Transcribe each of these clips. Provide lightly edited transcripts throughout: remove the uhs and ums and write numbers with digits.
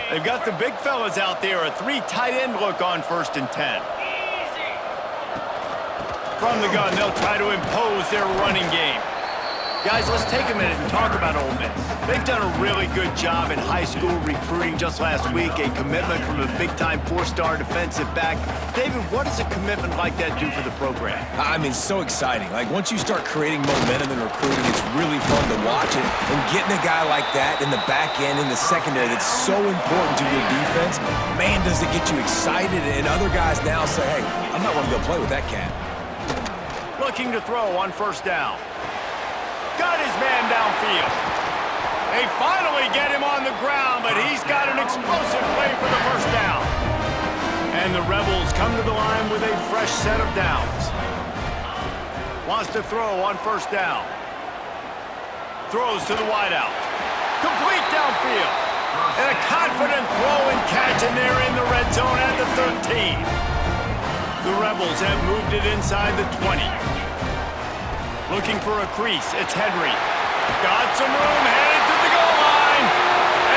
They've got the big fellas out there, a 3 tight end look on 1st and 10. From the gun, they'll try to impose their running game. Guys, let's take a minute and talk about Ole Miss. They've done a really good job in high school recruiting just last week, a commitment from a big-time 4-star defensive back. David, what does a commitment like that do for the program? I mean, so exciting. Like, once you start creating momentum in recruiting, it's really fun to watch it. And getting a guy like that in the back end, in the secondary, that's so important to your defense, man, does it get you excited. And other guys now say, hey, I'm not going to go play with that cat. Looking to throw on 1st down. Got his man downfield. They finally get him on the ground, but he's got an explosive play for the 1st down. And the Rebels come to the line with a fresh set of downs. Wants to throw on 1st down. Throws to the wideout. Complete downfield. And a confident throw and catch, and they're in the red zone at the 13. The Rebels have moved it inside the 20. Looking for a crease, it's Henry. Got some room, headed to the goal line.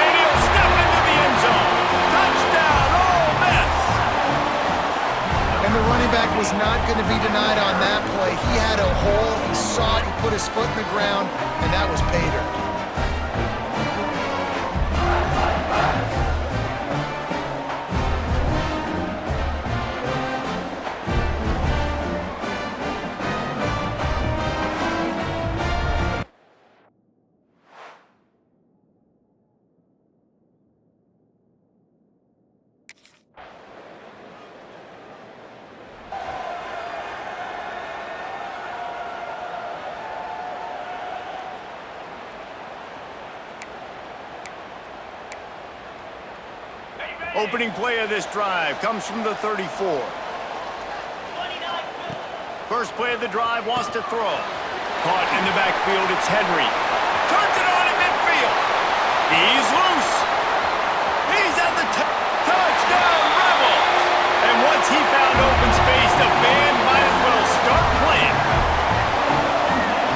And he'll step into the end zone. Touchdown, Ole Miss! And the running back was not going to be denied on that play. He had a hole, he saw it, he put his foot in the ground, and that was pay dirt. Opening play of this drive comes from the 34. First play of the drive, wants to throw. Caught in the backfield, it's Henry. Turns it on in midfield. He's loose. He's at the touchdown, Rebels. And once he found open space, the band might as well start playing.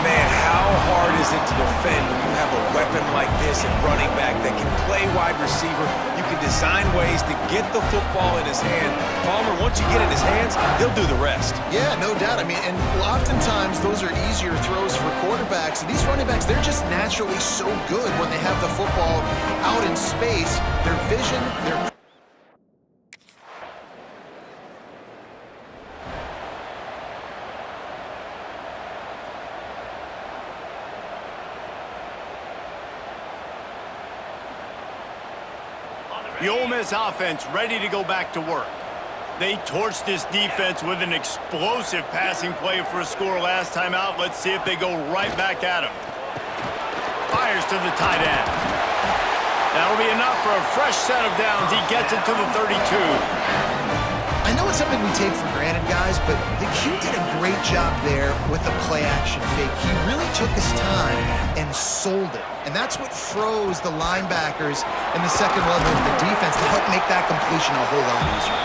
Man, how hard is it to defend when you have a weapon like this at running back that can play wide receiver? You can design ways to get the football in his hand. Palmer, once you get it in his hands, he'll do the rest. Yeah, no doubt. I mean, and oftentimes those are easier throws for quarterbacks. And these running backs, they're just naturally so good when they have the football out in space. Their vision, their... The Ole Miss offense ready to go back to work. They torched this defense with an explosive passing play for a score last time out. Let's see if they go right back at him. Fires to the tight end. That'll be enough for a fresh set of downs. He gets it to the 32. I know it's something we take for granted, guys, but the Q did a great job there with the play-action fake. He really took his time and sold it. And that's what froze the linebackers in the second level of the defense to help make that completion a whole lot easier.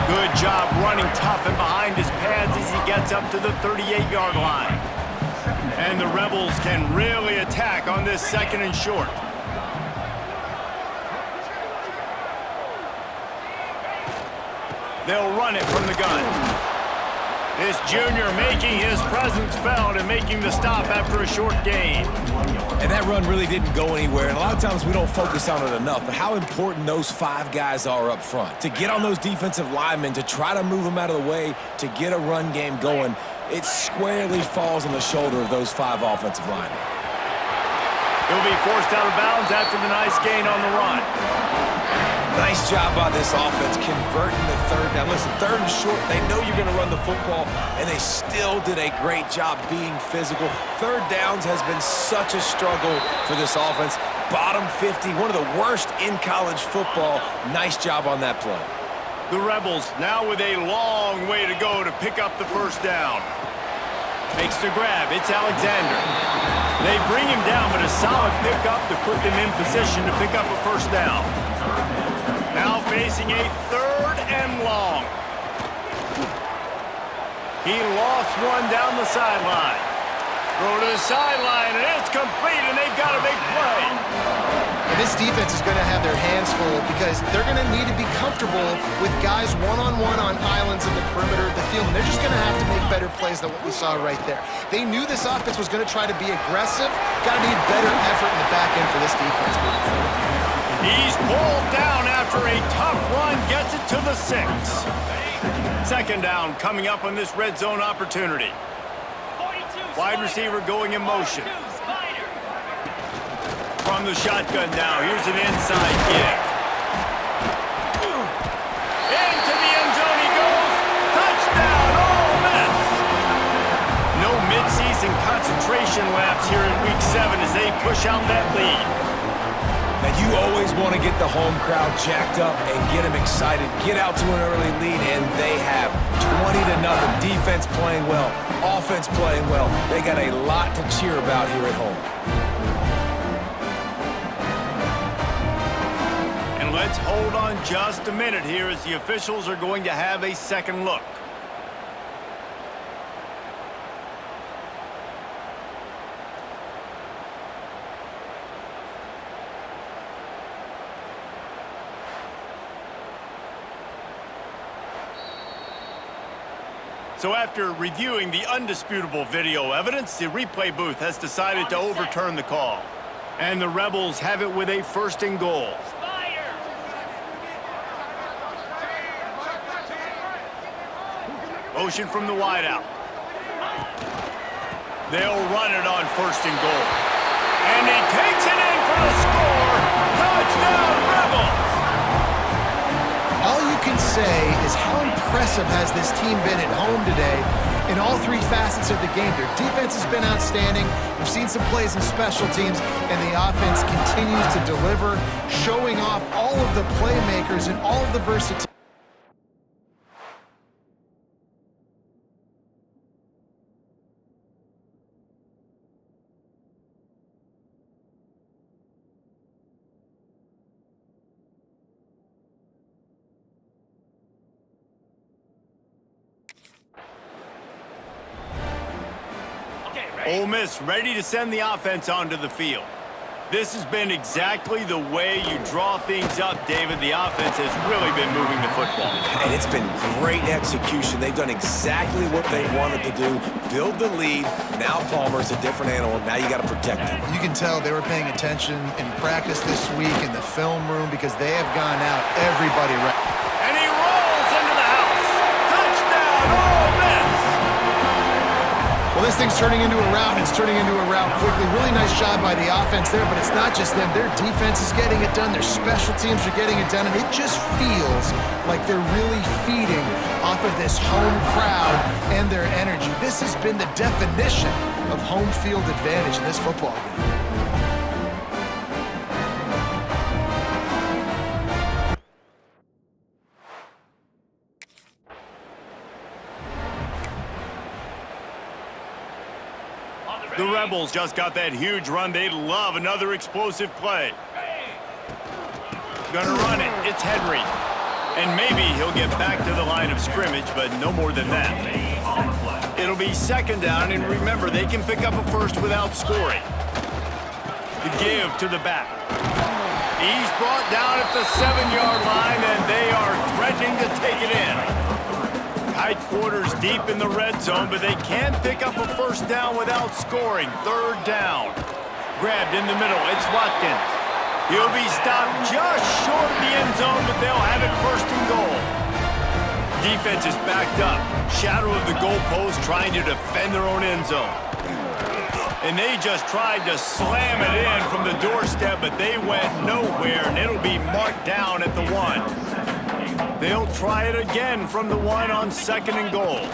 Good job running tough and behind his pads as he gets up to the 38-yard line. And the Rebels can really attack on this 2nd and short. They'll run it from the gun. This junior making his presence felt and making the stop after a short gain. And that run really didn't go anywhere. And a lot of times we don't focus on it enough, but how important those 5 guys are up front. To get on those defensive linemen, to try to move them out of the way, to get a run game going, it squarely falls on the shoulder of those 5 offensive linemen. He'll be forced out of bounds after the nice gain on the run. Nice job by this offense converting the 3rd down. Listen, 3rd and short, they know you're going to run the football, and they still did a great job being physical. 3rd downs has been such a struggle for this offense. Bottom 50, one of the worst in college football. Nice job on that play. The Rebels now with a long way to go to pick up the 1st down. Makes the grab. It's Alexander. They bring him down, but a solid pickup to put them in position to pick up a 1st down. Now facing a 3rd and long. He lost one down the sideline. Throw to the sideline, and it's complete, and they've got a big play. And this defense is going to have their hands full because they're going to need to be comfortable with guys one-on-one on islands in the perimeter of the field, and they're just going to have to make better plays than what we saw right there. They knew this offense was going to try to be aggressive. Got to need better effort in the back end for this defense moving forward. He's pulled down after a tough run, gets it to the 6. Second down coming up on this red zone opportunity. Wide receiver going in motion. From the shotgun now, here's an inside give. Into the end zone he goes. Touchdown, Ole Miss. No midseason concentration laps here in Week 7 as they push out that lead. Now, you always want to get the home crowd jacked up and get them excited. Get out to an early lead, and they have 20-0. Defense playing well, offense playing well. They got a lot to cheer about here at home. And let's hold on just a minute here as the officials are going to have a second look. So after reviewing the undisputable video evidence, the replay booth has decided to overturn the call. And the Rebels have it with a 1st and goal. Motion from the wideout. They'll run it on 1st and goal. And he takes it in for the score. Touchdown, Rebels! All you can say is how impressive has this team been at home today in all 3 facets of the game. Their defense has been outstanding. We've seen some plays in special teams, and the offense continues to deliver, showing off all of the playmakers and all of the versatility. Ole Miss ready to send the offense onto the field. This has been exactly the way you draw things up, David. The offense has really been moving the football. And it's been great execution. They've done exactly what they wanted to do. Build the lead. Now Palmer's a different animal. Now you got to protect him. You can tell they were paying attention in practice this week in the film room because they have gone out everybody right. And he rolls into the house. Touchdown, Ole Miss! Well, this thing's turning into a rout, and it's turning into a rout quickly. Really nice job by the offense there, but it's not just them. Their defense is getting it done. Their special teams are getting it done, and it just feels like they're really feeding off of this home crowd and their energy. This has been the definition of home field advantage in this football game. The Rebels just got that huge run. They love another explosive play. Gonna run it. It's Henry. And maybe he'll get back to the line of scrimmage, but no more than that. It'll be 2nd down, and remember, they can pick up a first without scoring. The give to the back. He's brought down at the 7-yard line, and they are threatening to take it in. Tight quarters deep in the red zone, but they can pick up a first down without scoring. 3rd down. Grabbed in the middle. It's Watkins. He'll be stopped just short of the end zone, but they'll have it 1st and goal. Defense is backed up. Shadow of the goalpost trying to defend their own end zone. And they just tried to slam it in from the doorstep, but they went nowhere, and it'll be marked down at the 1. They'll try it again from the 1 on 2nd and goal.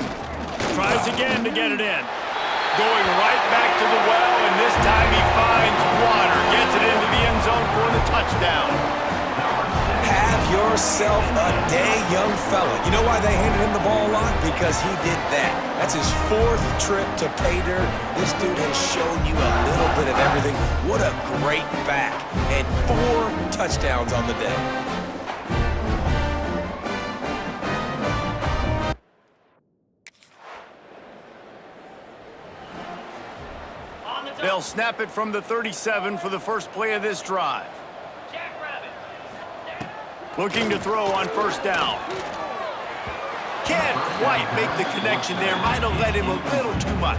Tries again to get it in. Going right back to the well, and this time he finds water. Gets it into the end zone for the touchdown. Have yourself a day, young fella. You know why they handed him the ball a lot? Because he did that. That's his 4th trip to pay dirt. This dude has shown you a little bit of everything. What a great back. And 4 touchdowns on the day. They'll snap it from the 37 for the first play of this drive. Looking to throw on first down. Can't quite make the connection there. Might have led him a little too much.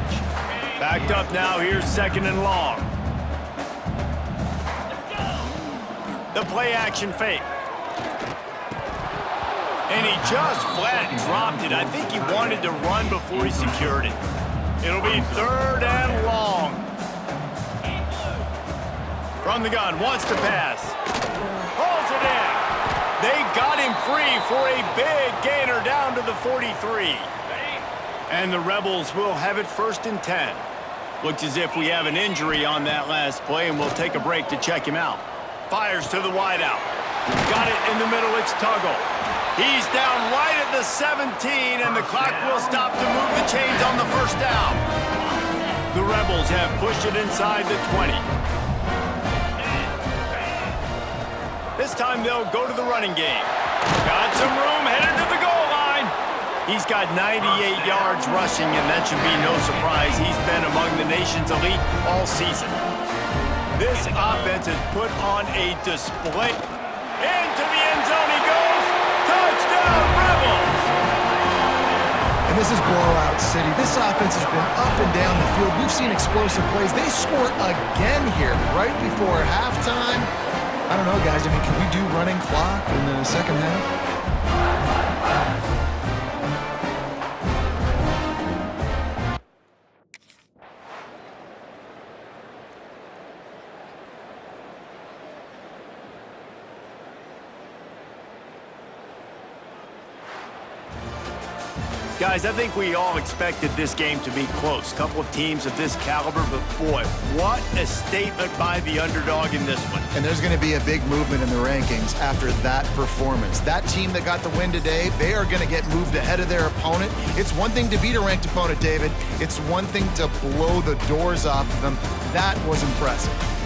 Backed up now. Here's second and long. The play action fake. And he just flat dropped it. I think he wanted to run before he secured it. It'll be third and long. From the gun, wants to pass. Pulls it in. They got him free for a big gainer down to the 43. And the Rebels will have it first and 10. Looks as if we have an injury on that last play, and we'll take a break to check him out. Fires to the wideout. Got it in the middle, it's Tuggle. He's down right at the 17, and the clock will stop to move the chains on the first down. The Rebels have pushed it inside the 20. This time they'll go to the running game. Got some room, headed to the goal line. He's got 98 yards rushing, and that should be no surprise. He's been among the nation's elite all season. This offense has put on a display. Into the end zone he goes. Touchdown, Rebels! And this is blowout city. This offense has been up and down the field. We've seen explosive plays. They score again here right before halftime. I don't know, guys. I mean, can we do running clock in the second half? Guys, I think we all expected this game to be close. Couple of teams of this caliber, but boy, what a statement by the underdog in this one. And there's going to be a big movement in the rankings after that performance. That team that got the win today, they are going to get moved ahead of their opponent. It's one thing to beat a ranked opponent, David. It's one thing to blow the doors off of them. That was impressive.